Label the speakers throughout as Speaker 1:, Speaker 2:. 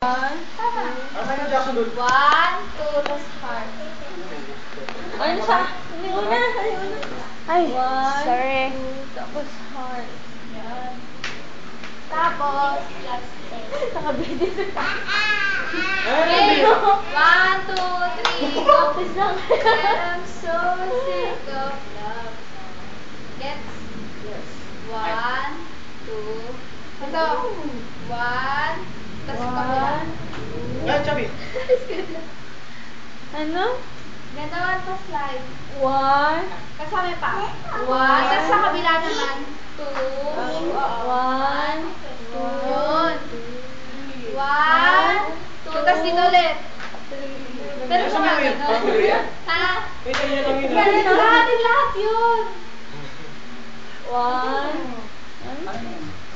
Speaker 1: Tama.
Speaker 2: One, two, tas heart.
Speaker 1: Ano siya? Hindi una.
Speaker 3: Ay,
Speaker 1: One,
Speaker 3: sorry.
Speaker 1: two, tapos heart. Yan.
Speaker 2: Tapos, last day.
Speaker 1: Nakabidi sa
Speaker 2: Okay. One, two, three, go.
Speaker 1: Tapos lang.
Speaker 2: I'm so sick of love. Gets?
Speaker 4: Yes.
Speaker 2: One, two. Ito. One. Tas kabila.
Speaker 4: Ay, Chubby.
Speaker 1: Ano?
Speaker 2: Ganon pa slide.
Speaker 1: One.
Speaker 2: Kasama pa. One. Tas sa kabila naman. Two.
Speaker 1: One.
Speaker 2: Yun. One. Two. Tas dito ulit. Pero
Speaker 4: Nasa
Speaker 2: kung
Speaker 4: mga yun?
Speaker 2: ganon.
Speaker 4: Panggulo yan?
Speaker 2: Ha?
Speaker 4: Pwede niya lang yun.
Speaker 2: Ganun lahat yun.
Speaker 1: One.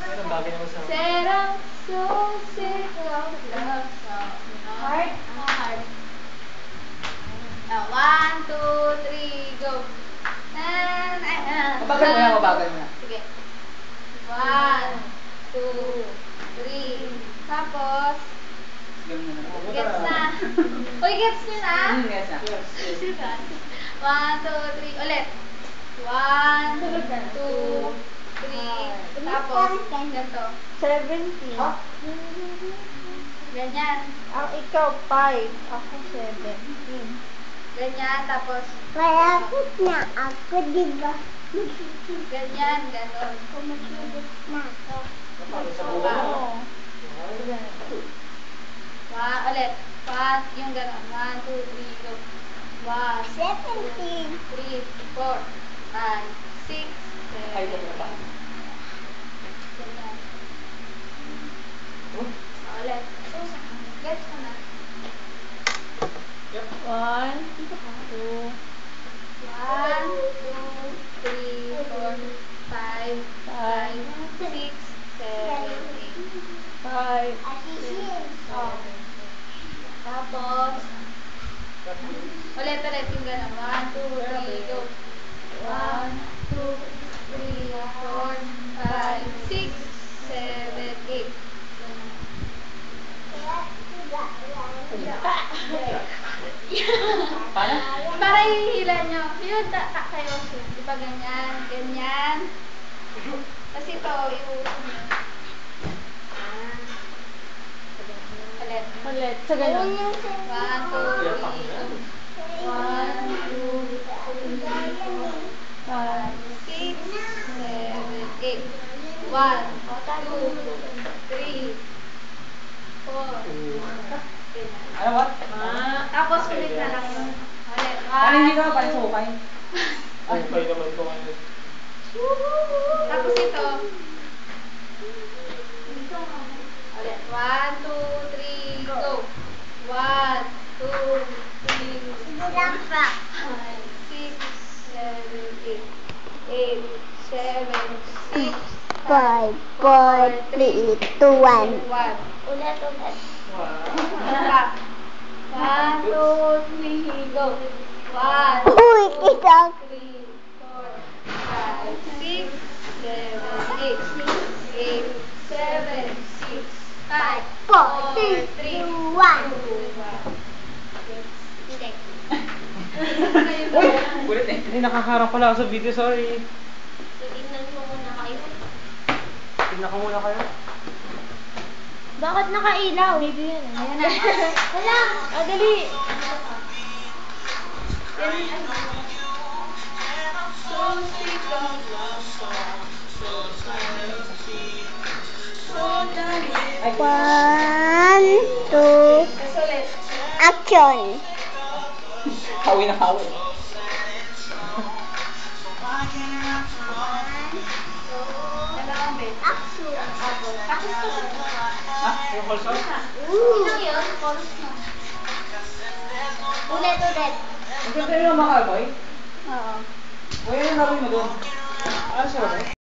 Speaker 4: Ano bagay naman sa...
Speaker 2: Said I'm so sick of love. Heart? Heart. One, two, three, go.
Speaker 4: Mabagal mo yan, mabagal mo yan.
Speaker 2: Sige. One, two, three. Tapos, gets na. Uy, gets nyo na?
Speaker 4: Yes,
Speaker 2: Diba? One, two, three. Ulit. One, two, three. Tapos, ganito.
Speaker 3: 17.
Speaker 2: Ganyan.
Speaker 3: Ang ikaw, 5. Ako, 17.
Speaker 2: Ganyan. Tapos,
Speaker 3: Malapit na ako, diba?
Speaker 2: ganyan. Ganon.
Speaker 3: Na ako.
Speaker 2: Oo. One, ulit. One, yung ganon. One, two, three, go. One,
Speaker 3: 17.
Speaker 2: 3, 4, 5, 6, 7, 8. Ganyan. Ulit. Gets ko na.
Speaker 1: One. Two.
Speaker 2: 1, 2, 3, 4, 5, 6, 7, 8.
Speaker 1: Five.
Speaker 2: Oh. Tapos, ulit yung gano'n. 1, 2, 3, go. 1, 2, 3, 4, 5, 6, 7, 8.
Speaker 4: Paano?
Speaker 2: Para ihihila nyo. Yun, kayo. Di ba ganyan? Ganyan. Tapos ito, iuusap nyo. Ulit.
Speaker 1: Ulit. Sa ganun.
Speaker 2: 1, 2, 3, 1, 2, 3, 4, 5, 6, 7, 8. 1, 2, 3, 4.
Speaker 4: Ano, what?
Speaker 2: Tapos ulit na lang. Ulit.
Speaker 4: Paano hindi ka? Paano sukay?
Speaker 2: Ay,
Speaker 4: sukay naman ito ngayon.
Speaker 2: Tapos ito. Ulit. 1, 2, 3, go. 1, 2, 3, 4, 5, 6, 7, 8. 8, 7, 6,
Speaker 3: 5, 4, 3, 2, 1.
Speaker 2: 1.
Speaker 3: Ulit.
Speaker 2: Ano pa? 1, 2, 3, go. 1,
Speaker 3: Uy, kita.
Speaker 2: 3, 4, 5, 6, 7, 8. 8, 7, 6, 5, 4, 3, 2, 1.
Speaker 4: Uy! Ulit eh. Hindi, nakaharap pala ako sa video, sorry.
Speaker 2: Tingnan mo muna kayo.
Speaker 4: Tignan ko muna kayo.
Speaker 3: Bakit nakailaw?
Speaker 1: Video yan.
Speaker 2: Ayan na.
Speaker 3: Wala.
Speaker 1: Dali.
Speaker 3: One, two,
Speaker 2: Sulit.
Speaker 3: action.
Speaker 4: Hawi na hawi.
Speaker 2: Dalawang bit.
Speaker 3: Action.
Speaker 2: Tapos to.
Speaker 4: Ha? Yung whole song?
Speaker 2: Ilang yun? Chorus na.
Speaker 3: Ulit.
Speaker 4: Ang ganda nyo mga boy.
Speaker 3: Oo.
Speaker 4: Uy, ano yung laro mo doon? Ano siya ba?